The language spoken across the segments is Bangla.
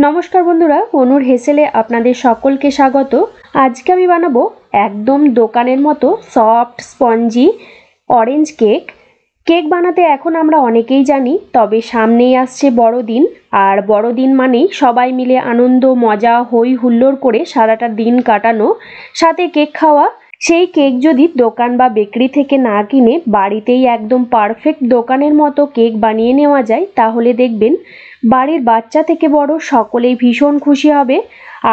নমস্কার বন্ধুরা, অনুর হেসেলে আপনাদের সকলকে স্বাগত। আজকে আমি বানাবো একদম দোকানের মতো soft spongy orange cake. Cake বানাতে এখন আমরা অনেকেই জানি, তবে সামনেই আসছে বড়দিন, আর বড়দিন মানেই সবাই মিলে আনন্দ মজা হই হুল্লোড় করে সারাটা দিন কাটানো, সাথে কেক খাওয়া। সেই কেক যদি দোকান বা বেকারি থেকে না কিনে বাড়িতেই একদম পারফেক্ট দোকানের মতো কেক বানিয়ে নেওয়া যায়, তাহলে দেখবেন বাড়ির বাচ্চা থেকে বড় সকলেই ভীষণ খুশি হবে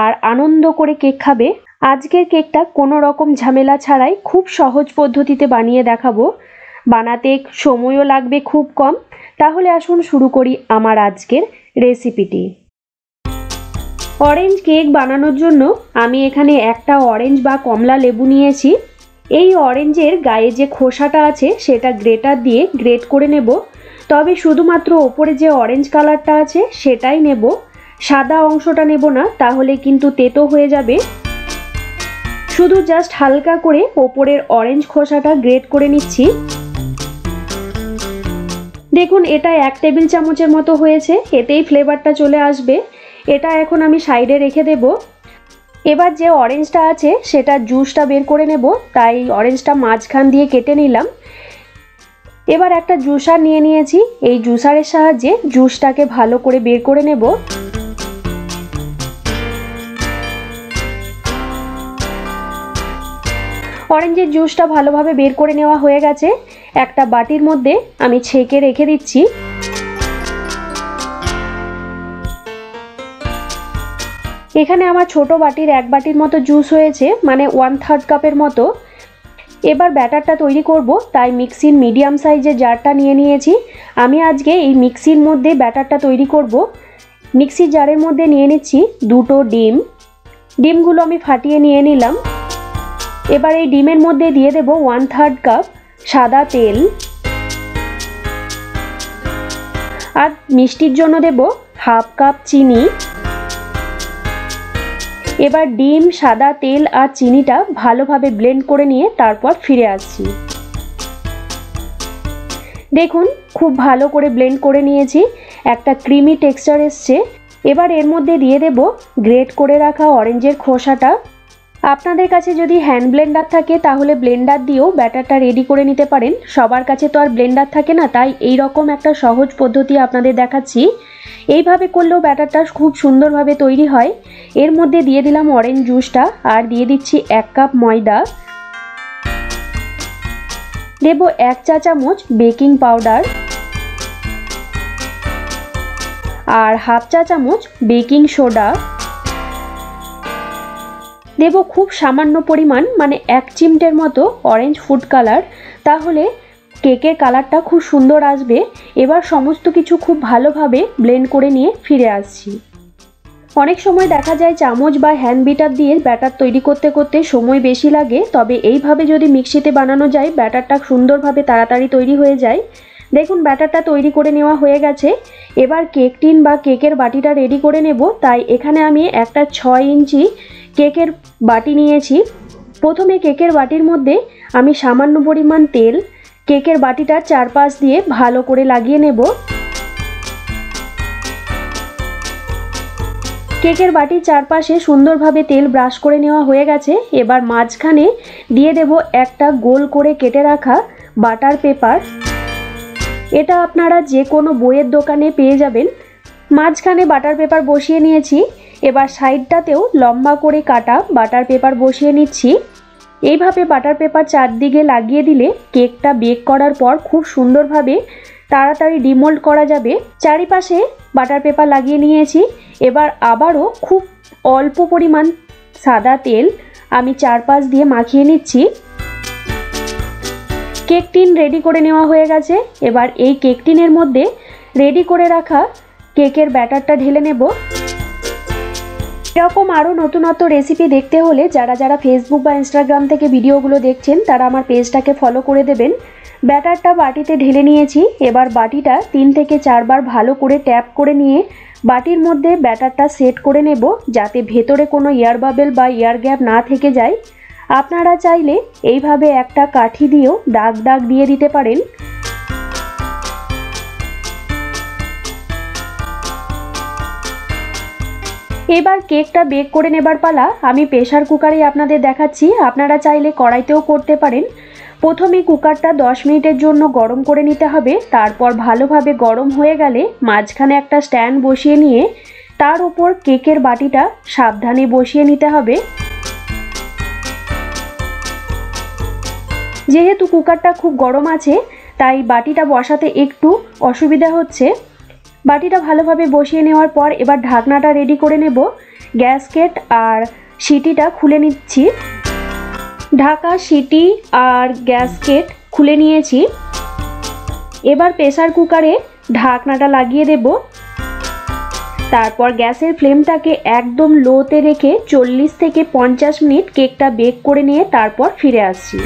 আর আনন্দ করে কেক খাবে। আজকের কেকটা কোনো রকম ঝামেলা ছাড়াই খুব সহজ পদ্ধতিতে বানিয়ে দেখাবো। বানাতে সময়ও লাগবে খুব কম। তাহলে আসুন শুরু করি আমার আজকের রেসিপিটি। অরেঞ্জ কেক বানানোর জন্য আমি এখানে একটা অরেঞ্জ বা কমলা লেবু নিয়েছি। এই অরেঞ্জের গায়ে যে খোসাটা আছে সেটা গ্রেটার দিয়ে গ্রেট করে নেব। তবে শুধুমাত্র ওপরে যে অরেঞ্জ কালারটা আছে সেটাই নেব, সাদা অংশটা নেব না, তাহলে কিন্তু তেতো হয়ে যাবে। শুধু জাস্ট হালকা করে ওপরের অরেঞ্জ খোসাটা গ্রেট করে নিচ্ছি। দেখুন, এটা 1 টেবিল চামচের মতো হয়েছে, এতেই ফ্লেভারটা চলে আসবে। এটা এখন আমি সাইডে রেখে দেব। এবার যে অরেঞ্জটা আছে সেটা জুসটা বের করে নেব, তাই অরেঞ্জটা মাঝখান দিয়ে কেটে নিলাম। এবার একটা জুসার নিয়ে নিয়েছি, এই জুসারের সাহায্যে জুসটাকে ভালো করে বের করে নেব। অরেঞ্জের জুসটা ভালোভাবে বের করে নেওয়া হয়ে গেছে। একটা বাটির মধ্যে আমি ছেঁকে রেখে দিচ্ছি। এখানে আমার ছোট বাটির 1 বাটির মতো জুস হয়েছে, মানে 1/3 কাপের মতো। এবার ব্যাটারটা তৈরি করব, তাই মিক্সির মিডিয়াম সাইজের জারটা নিয়ে নিয়েছি। আমি আজকে এই মিক্সির মধ্যে ব্যাটারটা তৈরি করব। মিক্সির জারের মধ্যে নিয়ে নিচ্ছি 2টো ডিম। ডিমগুলো আমি ফাটিয়ে নিয়ে নিলাম। এবার এই ডিমের মধ্যে দিয়ে দেব 1/3 কাপ সাদা তেল, আর মিষ্টির জন্য দেব 1/2 কাপ চিনি। এবার ডিম, সাদা তেল আর চিনিটা ভালোভাবে ব্লেন্ড করে নিয়ে তারপর ফিরে আসছি। দেখুন, খুব ভালো করে ব্লেন্ড করে নিয়েছি, একটা ক্রিমি টেক্সচার এসছে। এবার এর মধ্যে দিয়ে দেব গ্রেট করে রাখা অরেঞ্জের খোসাটা। আপনাদের কাছে যদি হ্যান্ড ব্লেন্ডার থাকে তাহলে ব্লেন্ডার দিয়েও ব্যাটারটা রেডি করে নিতে পারেন। সবার কাছে তো আর ব্লেন্ডার থাকে না, তাই এই রকম একটা সহজ পদ্ধতি আপনাদের দেখাচ্ছি। এইভাবে করলেও ব্যাটারটা খুব সুন্দরভাবে তৈরি হয়। এর মধ্যে দিয়ে দিলাম অরেঞ্জ জুসটা, আর দিয়ে দিচ্ছি 1 কাপ ময়দা। দেব 1 চা চামচ বেকিং পাউডার আর 1/2 চা চামচ বেকিং সোডা। দেব খুব সামান্য পরিমাণ, মানে 1 চিমটের মতো অরেঞ্জ ফুড কালার, তাহলে কেকের কালারটা খুব সুন্দর আসবে। এবার সমস্ত কিছু খুব ভালোভাবে ব্লেন্ড করে নিয়ে ফিরে আসছি। অনেক সময় দেখা যায় চামচ বা হ্যান্ড বিটার দিয়ে ব্যাটার তৈরি করতে করতে সময় বেশি লাগে, তবে এইভাবে যদি মিক্সিতে বানানো যায় ব্যাটারটা সুন্দরভাবে তাড়াতাড়ি তৈরি হয়ে যায়। দেখুন, ব্যাটারটা তৈরি করে নেওয়া হয়ে গেছে। এবার কেক টিন বা কেকের বাটিটা রেডি করে নেব, তাই এখানে আমি একটা 6 ইঞ্চি কেকের বাটি নিয়েছি। প্রথমে কেকের বাটির মধ্যে আমি সামান্য পরিমাণ তেল কেকের বাটিটার চারপাশ দিয়ে ভালো করে লাগিয়ে নেব। কেকের বাটির চারপাশে সুন্দরভাবে তেল ব্রাশ করে নেওয়া হয়ে গেছে। এবার মাঝখানে দিয়ে দেব একটা গোল করে কেটে রাখা বাটার পেপার। এটা আপনারা যে কোনো বইয়ের দোকানে পেয়ে যাবেন। মাঝখানে বাটার পেপার বসিয়ে নিয়েছি। এবার সাইডটাতেও লম্বা করে কাটা বাটার পেপার বসিয়ে নিচ্ছি। এইভাবে বাটার পেপার চারদিকে লাগিয়ে দিলে কেকটা বেক করার পর খুব সুন্দরভাবে তাড়াতাড়ি ডিমোল্ড করা যাবে। চারিপাশে বাটার পেপার লাগিয়ে নিয়েছি। এবার আবারও খুব অল্প পরিমাণ সাদা তেল আমি চারপাশ দিয়ে মাখিয়ে নিচ্ছি। কেক টিন রেডি করে নেওয়া হয়ে গেছে। এবার এই কেক টিনের মধ্যে রেডি করে রাখা কেকের ব্যাটারটা ঢেলে নেব। এরকম আরও নতুনত্ব রেসিপি দেখতে হলে যারা যারা ফেসবুক বা ইনস্টাগ্রাম থেকে ভিডিওগুলো দেখছেন তারা আমার পেজটাকে ফলো করে দেবেন। ব্যাটারটা বাটিতে ঢেলে নিয়েছি। এবার বাটিটা 3 থেকে 4 বার ভালো করে ট্যাপ করে নিয়ে বাটির মধ্যে ব্যাটারটা সেট করে নেব, যাতে ভেতরে কোনো এয়ার বাবেল বা এয়ার গ্যাপ না থেকে যায়। আপনারা চাইলে এইভাবে একটা কাঠি দিয়েও দাগ দাগ দিয়ে দিতে পারেন। এবার কেকটা বেক করে নেবার পালা। আমি প্রেসার কুকারে আপনাদের দেখাচ্ছি, আপনারা চাইলে কড়াইতেও করতে পারেন। প্রথমে কুকারটা 10 মিনিটের জন্য গরম করে নিতে হবে। তারপর ভালোভাবে গরম হয়ে গেলে মাঝখানে একটা স্ট্যান্ড বসিয়ে নিয়ে তার উপর কেকের বাটিটা সাবধানে বসিয়ে নিতে হবে। যেহেতু কুকারটা খুব গরম আছে তাই বাটিটা বসাতে একটু অসুবিধা হচ্ছে। বাটিটা ভালোভাবে বসিয়ে নেওয়ার পর এবার ঢাকনাটা রেডি করে নেব। গ্যাসকেট আর সিটিটা খুলে নিচ্ছি। ঢাকা, সিটি আর গ্যাসকেট খুলে নিয়েছি। এবার প্রেসার কুকারে ঢাকনাটা লাগিয়ে দেব। তারপর গ্যাসের ফ্লেমটাকে একদম লোতে রেখে 40 থেকে 50 মিনিট কেকটা বেক করে নিয়ে তারপর ফিরে আসছি।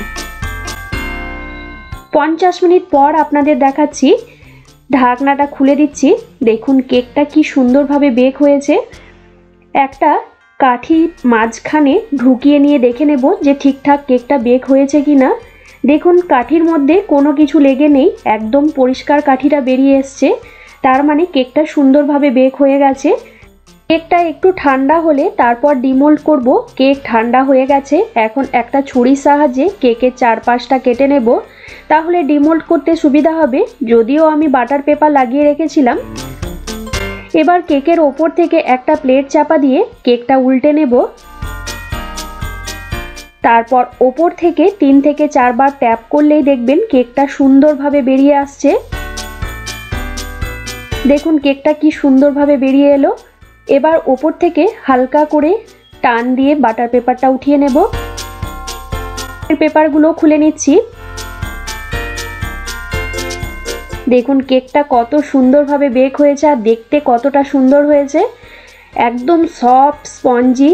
50 মিনিট পর আপনাদের দেখাচ্ছি। ঢাকনাটা খুলে দিচ্ছি। দেখুন কেকটা কি সুন্দরভাবে বেক হয়েছে। একটা কাঠি মাঝখানে ঢুকিয়ে নিয়ে দেখে নেব যে ঠিকঠাক কেকটা বেক হয়েছে কি না। দেখুন কাঠির মধ্যে কোনো কিছু লেগে নেই, একদম পরিষ্কার কাঠিটা বেরিয়ে এসছে। তার মানে কেকটা সুন্দরভাবে বেক হয়ে গেছে। কেকটা একটু ঠান্ডা হলে তারপর ডিমোল্ড করব। কেক ঠান্ডা হয়ে গেছে। এখন একটা ছুরির সাহায্যে কেকের চারপাশটা কেটে নেব, তাহলে ডিমোল্ড করতে সুবিধা হবে। যদিও আমি বাটার পেপার লাগিয়ে রেখেছিলাম। এবার কেকের ওপর থেকে একটা প্লেট চাপা দিয়ে কেকটা উল্টে নেব। তারপর ওপর থেকে 3 থেকে 4 বার ট্যাপ করলেই দেখবেন কেকটা সুন্দরভাবে বেরিয়ে আসছে। দেখুন কেকটা কি সুন্দরভাবে বেরিয়ে এলো। এবার ওপর থেকে হালকা করে টান দিয়ে বাটার পেপারটা উঠিয়ে নেব। পেপারগুলো খুলে নিচ্ছি। দেখুন কেকটা কত সুন্দরভাবে বেক হয়েছে আর দেখতে কতটা সুন্দর হয়েছে। একদম সফট স্পঞ্জি।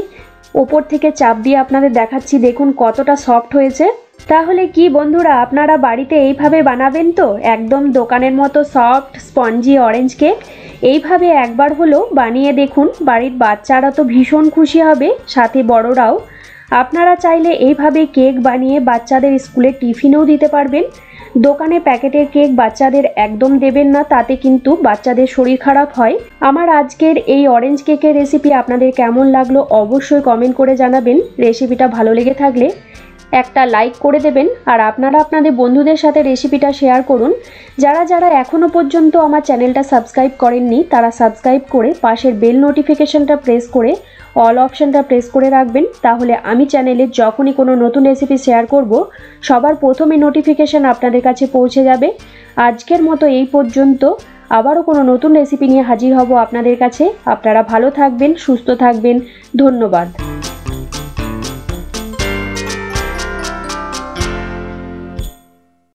ওপর থেকে চাপ দিয়ে আপনাদের দেখাচ্ছি, দেখুন কতটা সফট হয়েছে। তাহলে কি বন্ধুরা, আপনারা বাড়িতে এইভাবে বানাবেন তো একদম দোকানের মতো সফট স্পঞ্জি অরেঞ্জ কেক? এইভাবে একবার হলেও বানিয়ে দেখুন। বাড়ির বাচ্চারা তো ভীষণ খুশি হবে, সাথে বড়রাও। আপনারা চাইলে এইভাবে কেক বানিয়ে বাচ্চাদের স্কুলে টিফিনেও দিতে পারবেন। দোকানে প্যাকেটের কেক বাচ্চাদের একদম দেবেন না, তাতে কিন্তু বাচ্চাদের শরীর খারাপ হয়। আমার আজকের এই অরেঞ্জ কেকের রেসিপি আপনাদের কেমন লাগলো অবশ্যই কমেন্ট করে জানাবেন। রেসিপিটা ভালো লেগে থাকলে একটা লাইক করে দেবেন আর আপনারা আপনাদের বন্ধুদের সাথে রেসিপিটা শেয়ার করুন। যারা যারা এখনও পর্যন্ত আমার চ্যানেলটা সাবস্ক্রাইব করেননি তারা সাবস্ক্রাইব করে পাশের বেল নোটিফিকেশনটা প্রেস করে অল অপশানটা প্রেস করে রাখবেন। তাহলে আমি চ্যানেলে যখনই কোনো নতুন রেসিপি শেয়ার করব সবার প্রথমে নোটিফিকেশান আপনাদের কাছে পৌঁছে যাবে। আজকের মতো এই পর্যন্ত। আবারও কোনো নতুন রেসিপি নিয়ে হাজির হব আপনাদের কাছে। আপনারা ভালো থাকবেন, সুস্থ থাকবেন। ধন্যবাদ।